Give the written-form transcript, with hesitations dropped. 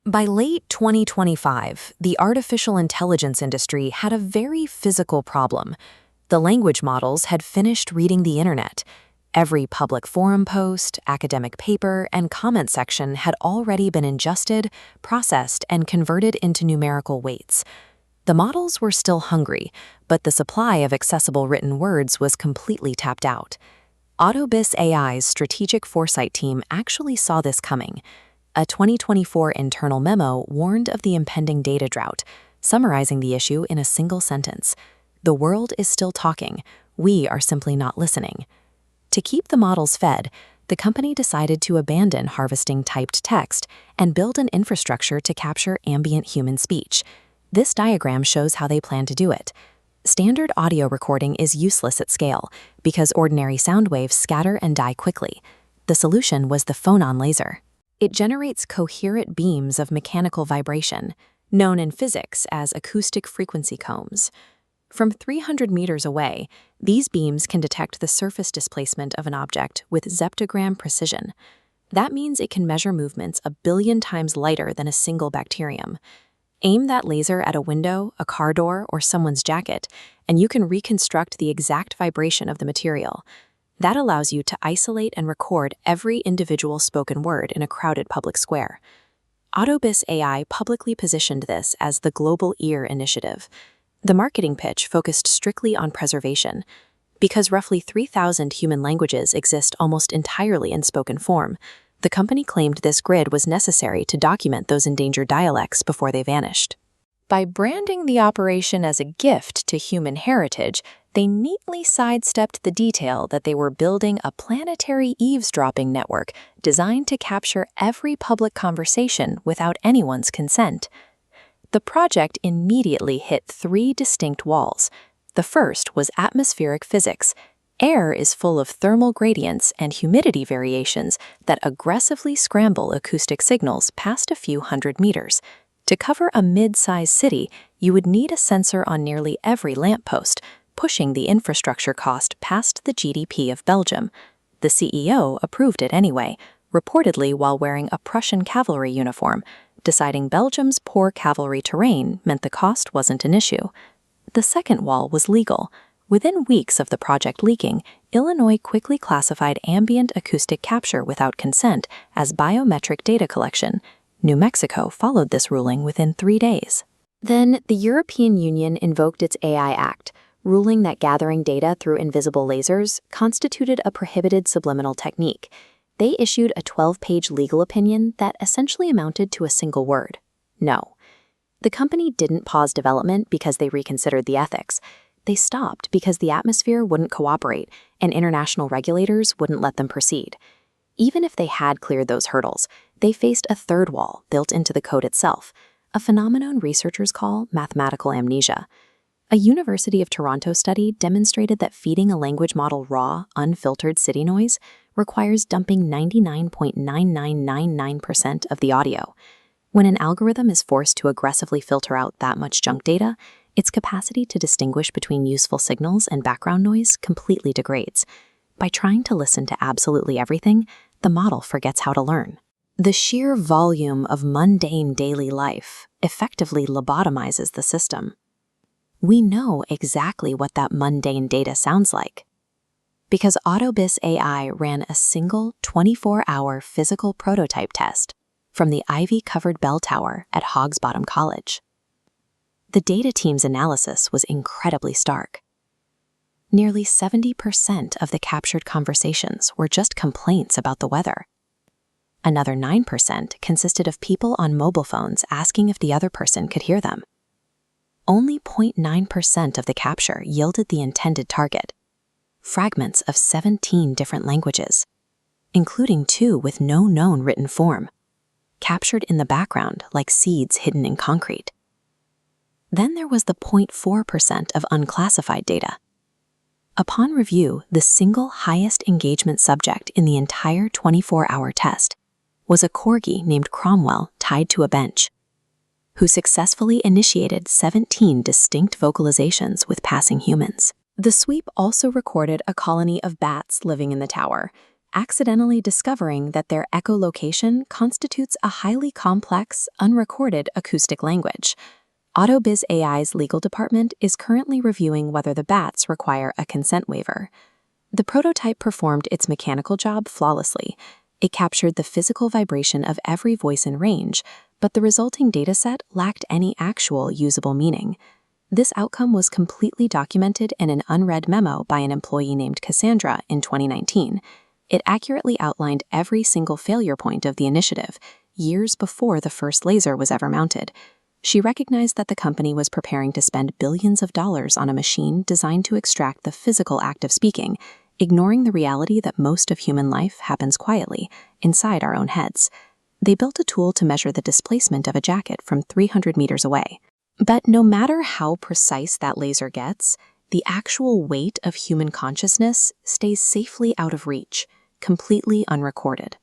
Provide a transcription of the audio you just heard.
By late 2025, the artificial intelligence industry had a very physical problem. The language models had finished reading the internet. Every public forum post, academic paper, and comment section had already been ingested, processed, and converted into numerical weights. The models were still hungry, but the supply of accessible written words was completely tapped out. OttoBisAI's strategic foresight team actually saw this coming. A 2024 internal memo warned of the impending data drought, summarizing the issue in a single sentence. "The world is still talking. We are simply not listening." To keep the models fed, the company decided to abandon harvesting typed text and build an infrastructure to capture ambient human speech. This diagram shows how they plan to do it. Standard audio recording is useless at scale because ordinary sound waves scatter and die quickly. The solution was the phonon laser. It generates coherent beams of mechanical vibration, known in physics as acoustic frequency combs. From 300 meters away, these beams can detect the surface displacement of an object with zeptogram precision. That means it can measure movements 1 billion times lighter than a single bacterium. Aim that laser at a window, a car door, or someone's jacket, and you can reconstruct the exact vibration of the material. That allows you to isolate and record every individual spoken word in a crowded public square. OttoBisAI publicly positioned this as the Global Ear Initiative. The marketing pitch focused strictly on preservation. Because roughly 3,000 human languages exist almost entirely in spoken form, the company claimed this grid was necessary to document those endangered dialects before they vanished. By branding the operation as a gift to human heritage, they neatly sidestepped the detail that they were building a planetary eavesdropping network designed to capture every public conversation without anyone's consent. The project immediately hit 3 distinct walls. The first was atmospheric physics. Air is full of thermal gradients and humidity variations that aggressively scramble acoustic signals past a few hundred meters. To cover a mid-sized city, you would need a sensor on nearly every lamppost, pushing the infrastructure cost past the GDP of Belgium. The CEO approved it anyway, reportedly while wearing a Prussian cavalry uniform, deciding Belgium's poor cavalry terrain meant the cost wasn't an issue. The second wall was legal. Within weeks of the project leaking, Illinois quickly classified ambient acoustic capture without consent as biometric data collection. New Mexico followed this ruling within 3 days. Then, the European Union invoked its AI Act, ruling that gathering data through invisible lasers constituted a prohibited subliminal technique. They issued a 12-page legal opinion that essentially amounted to a single word: no. The company didn't pause development because they reconsidered the ethics. They stopped because the atmosphere wouldn't cooperate and international regulators wouldn't let them proceed. Even if they had cleared those hurdles, they faced a third wall built into the code itself, a phenomenon researchers call mathematical amnesia. A University of Toronto study demonstrated that feeding a language model raw, unfiltered city noise requires dumping 99.9999% of the audio. When an algorithm is forced to aggressively filter out that much junk data, its capacity to distinguish between useful signals and background noise completely degrades. By trying to listen to absolutely everything, the model forgets how to learn. The sheer volume of mundane daily life effectively lobotomizes the system. We know exactly what that mundane data sounds like, because OttoBisAI ran a single 24-hour physical prototype test from the ivy-covered bell tower at Hog's Bottom College. The data team's analysis was incredibly stark. Nearly 70% of the captured conversations were just complaints about the weather. Another 9% consisted of people on mobile phones asking if the other person could hear them. Only 0.9% of the capture yielded the intended target: fragments of 17 different languages, including 2 with no known written form, captured in the background like seeds hidden in concrete. Then there was the 0.4% of unclassified data. Upon review, the single highest engagement subject in the entire 24-hour test was a corgi named Cromwell tied to a bench, who successfully initiated 17 distinct vocalizations with passing humans. The sweep also recorded a colony of bats living in the tower, accidentally discovering that their echolocation constitutes a highly complex, unrecorded acoustic language. OttoBisAI's legal department is currently reviewing whether the bats require a consent waiver. The prototype performed its mechanical job flawlessly. It captured the physical vibration of every voice in range, but the resulting dataset lacked any actual usable meaning. This outcome was completely documented in an unread memo by an employee named Cassandra in 2019. It accurately outlined every single failure point of the initiative, years before the first laser was ever mounted. She recognized that the company was preparing to spend billions of dollars on a machine designed to extract the physical act of speaking, ignoring the reality that most of human life happens quietly, inside our own heads. They built a tool to measure the displacement of a jacket from 300 meters away. But no matter how precise that laser gets, the actual weight of human consciousness stays safely out of reach, completely unrecorded.